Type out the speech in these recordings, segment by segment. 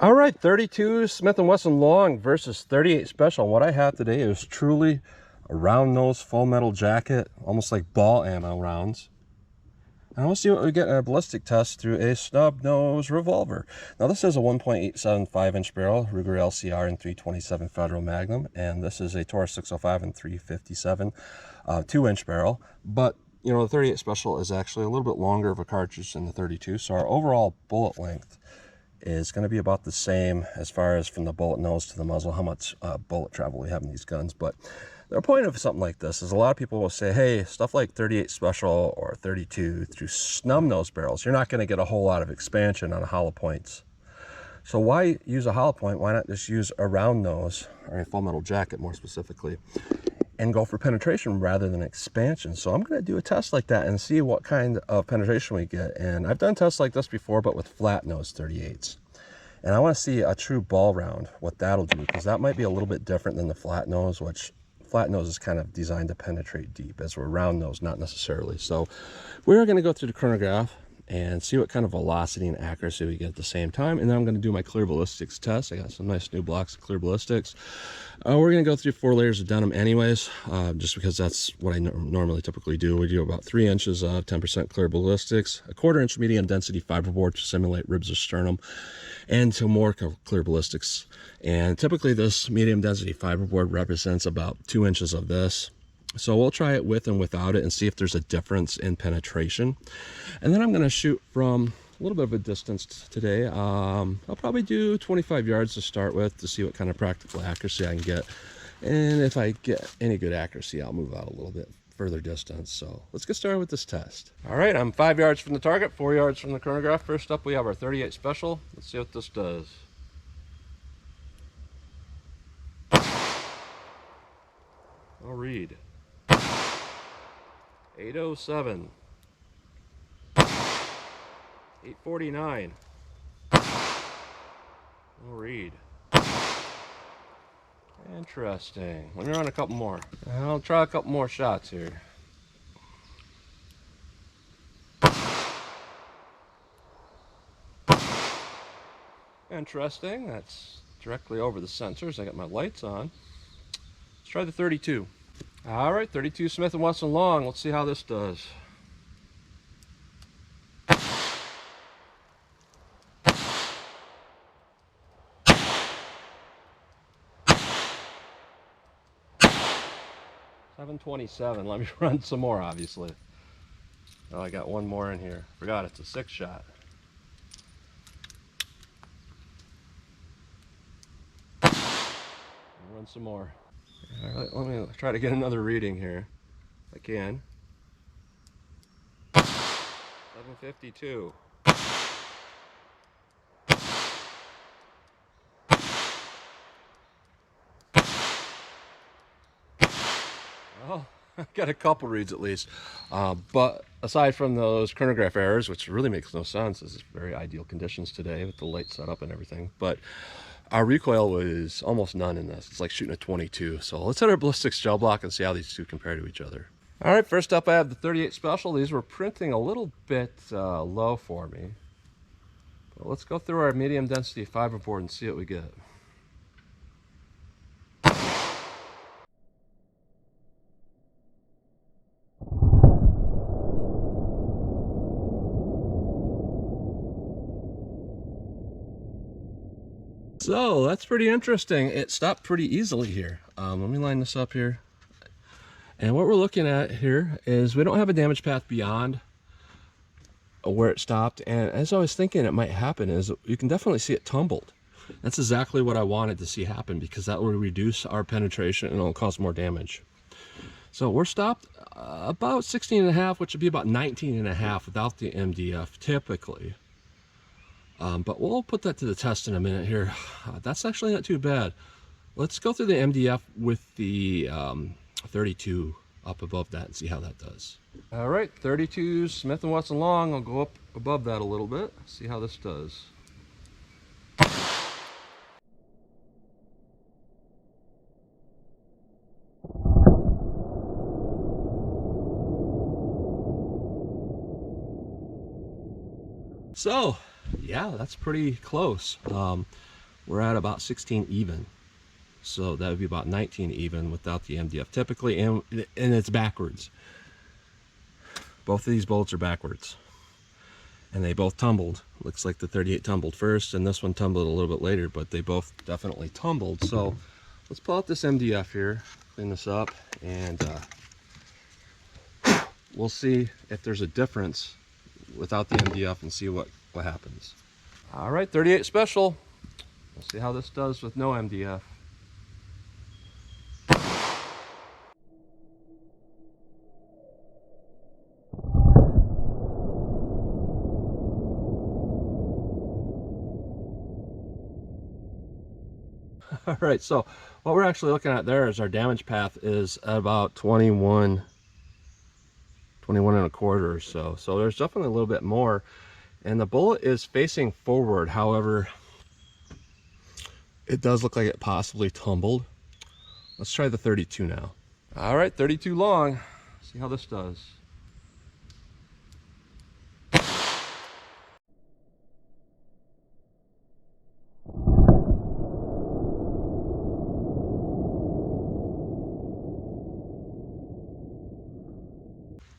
All right, 32 Smith & Wesson long versus 38 special. What I have today is truly a round nose full metal jacket, almost like ball ammo rounds. And we'll see what we get in our ballistic test through a snub nose revolver. Now this is a 1.875 inch barrel, Ruger LCR in 327 Federal Magnum, and this is a Taurus 605 and 357 2-inch barrel. But you know, the 38 special is actually a little bit longer of a cartridge than the 32, so our overall bullet length is going to be about the same as far as from the bullet nose to the muzzle, how much bullet travel we have in these guns. But the point of something like this is a lot of people will say, hey, stuff like 38 special or 32 through snub nose barrels, you're not going to get a whole lot of expansion on hollow points. So why use a hollow point? Why not just use a round nose, or a full metal jacket more specifically, and go for penetration rather than expansion? So I'm going to do a test like that and see what kind of penetration we get. And I've done tests like this before, but with flat nose 38s. And I want to see a true ball round, what that'll do, because that might be a little bit different than the flat nose, which flat nose is kind of designed to penetrate deep, as we're round nose, not necessarily. So we're going to go through the chronograph and see what kind of velocity and accuracy we get at the same time. And then I'm going to do my clear ballistics test. I got some nice new blocks of clear ballistics. We're going to go through 4 layers of denim anyways, just because that's what I normally typically do. We do about 3 inches of 10% clear ballistics, a 1/4 inch medium density fiberboard to simulate ribs or sternum, and some more clear ballistics. And typically this medium density fiberboard represents about 2 inches of this. So we'll try it with and without it and see if there's a difference in penetration. And then I'm going to shoot from a little bit of a distance today. I'll probably do 25 yards to start with to see what kind of practical accuracy I can get. And if I get any good accuracy, I'll move out a little bit further distance. So let's get started with this test. All right, I'm 5 yards from the target, 4 yards from the chronograph. First up, we have our 38 special. Let's see what this does. I'll read. 807, 849. We'll read. Interesting. Let me run a couple more. I'll try a couple more shots here. Interesting. That's directly over the sensors. I got my lights on. Let's try the 32. All right, 32 Smith & Wesson long. Let's see how this does. .727. Let me run some more, obviously. Oh, I got one more in here. Forgot it's a 6-shot. Run some more. All right, let me try to get another reading here, if I can. 752. Well, I got a couple reads at least. But aside from those chronograph errors, which really makes no sense, this is very ideal conditions today with the light setup and everything. But our recoil was almost none in this. It's like shooting a 22. So let's hit our ballistics gel block and see how these two compare to each other. All right, first up I have the 38 special. These were printing a little bit low for me. But let's go through our medium density fiberboard and see what we get. So that's pretty interesting. It stopped pretty easily here. Let me line this up here. And what we're looking at here is we don't have a damage path beyond where it stopped. And as I was thinking it might happen is you can definitely see it tumbled. That's exactly what I wanted to see happen, because that will reduce our penetration and it'll cause more damage. So we're stopped about 16.5, which would be about 19.5 without the MDF typically. But we'll put that to the test in a minute here. That's actually not too bad. Let's go through the MDF with the 32 up above that and see how that does. All right, 32 Smith & Wesson long. I'll go up above that a little bit, see how this does. So yeah, that's pretty close. we're at about 16 even. So that would be about 19 even without the MDF typically, and it's backwards. Both of these bolts are backwards. And they both tumbled. Looks like the 38 tumbled first, and this one tumbled a little bit later, but they both definitely tumbled. So let's pull out this MDF here, clean this up, and we'll see if there's a difference without the MDF and see what happens. All right, 38 special. We'll see how this does with no MDF. All right, so what we're actually looking at there is our damage path is at about 21 and a quarter or so. So there's definitely a little bit more. And the bullet is facing forward. However, it does look like it possibly tumbled. Let's try the 32 now. All right, 32 long. See how this does.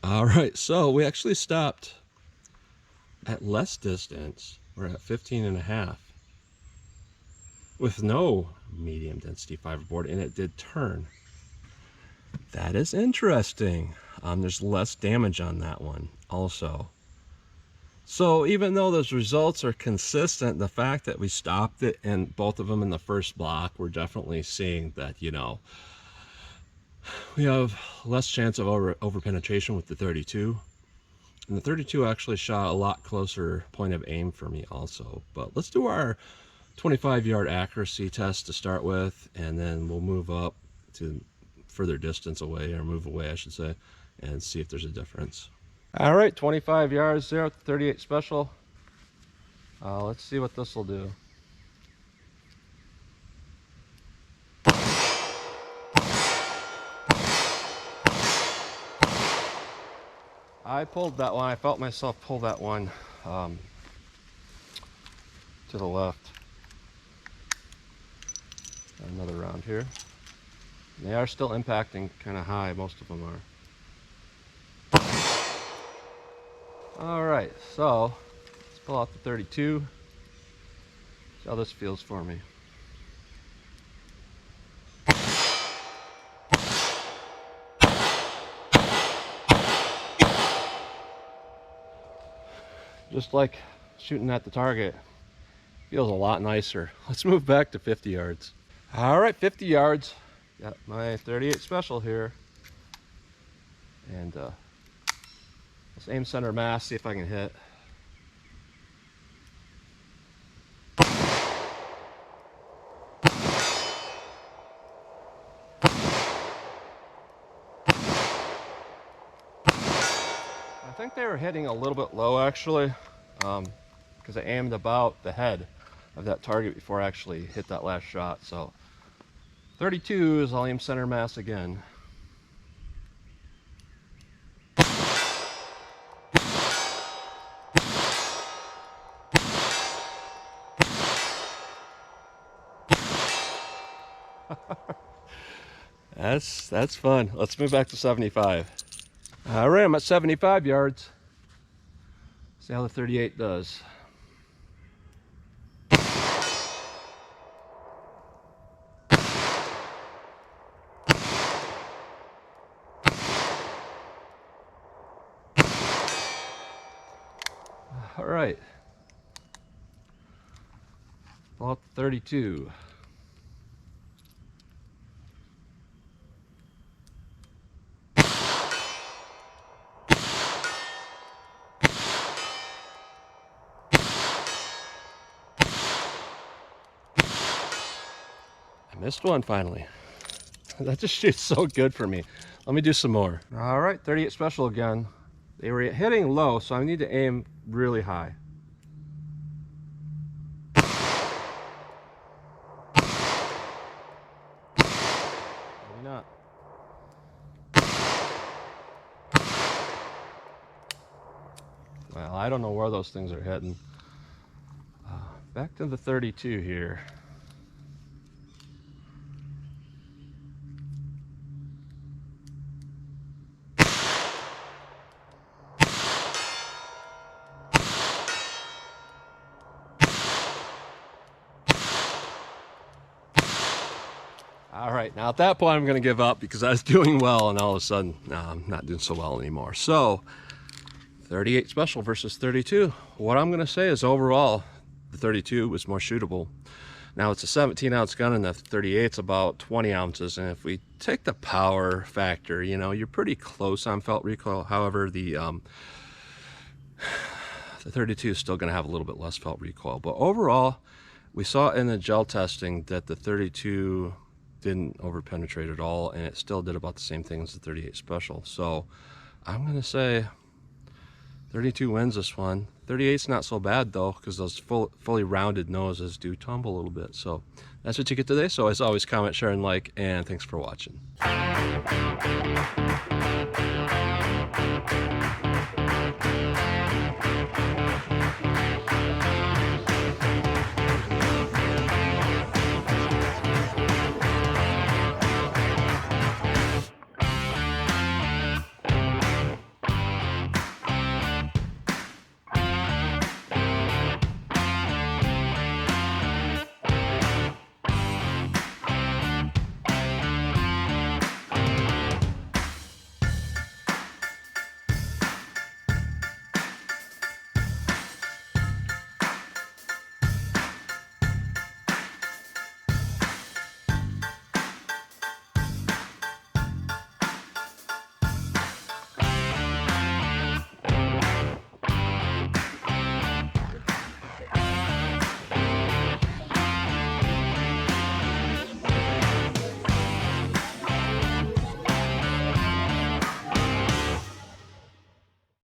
All right, so we actually stopped at less distance. We're at 15 and a half with no medium density fiberboard, and it did turn. That is interesting. There's less damage on that one also. So even though those results are consistent, the fact that we stopped it and both of them in the first block, we're definitely seeing that, you know, we have less chance of over penetration with the 32. And the 32 actually shot a lot closer point of aim for me also. But let's do our 25-yard accuracy test to start with, and then we'll move up to further distance away, or move away I should say, and see if there's a difference. All right, 25 yards there with the 38 special. Let's see what this will do. I pulled that one. I felt myself pull that one to the left. Got another round here. They are still impacting kind of high. Most of them are. All right, so let's pull out the 32. See how this feels for me. Just like shooting at the target, feels a lot nicer. Let's move back to 50 yards. All right, 50 yards. Got my 38 special here. And let's aim center mass, see if I can hit. I think they were hitting a little bit low actually, because I aimed about the head of that target before I actually hit that last shot. So 32 is I'll aim center mass again. That's fun. Let's move back to 75. All right, I'm at 75 yards. See how the 38 does. All right. Pull out the 32. I missed one finally. That just shoots so good for me. Let me do some more. All right, 38 special again. They were hitting low, so I need to aim really high. Maybe not. Well, I don't know where those things are heading. Back to the 32 here. All right, now at that point I'm going to give up because I was doing well and all of a sudden I'm not doing so well anymore. So 38 special versus 32. What I'm going to say is overall the 32 was more shootable. Now it's a 17-ounce gun and the 38's about 20 ounces, and if we take the power factor, you know, you're pretty close on felt recoil. However, the 32 is still going to have a little bit less felt recoil, but overall we saw in the gel testing that the 32 didn't over penetrate at all, and it still did about the same thing as the 38 special. So I'm going to say 32 wins this one. 38's not so bad though, because those fully rounded noses do tumble a little bit. So that's what you get today. So as always, comment, share, and like, and thanks for watching.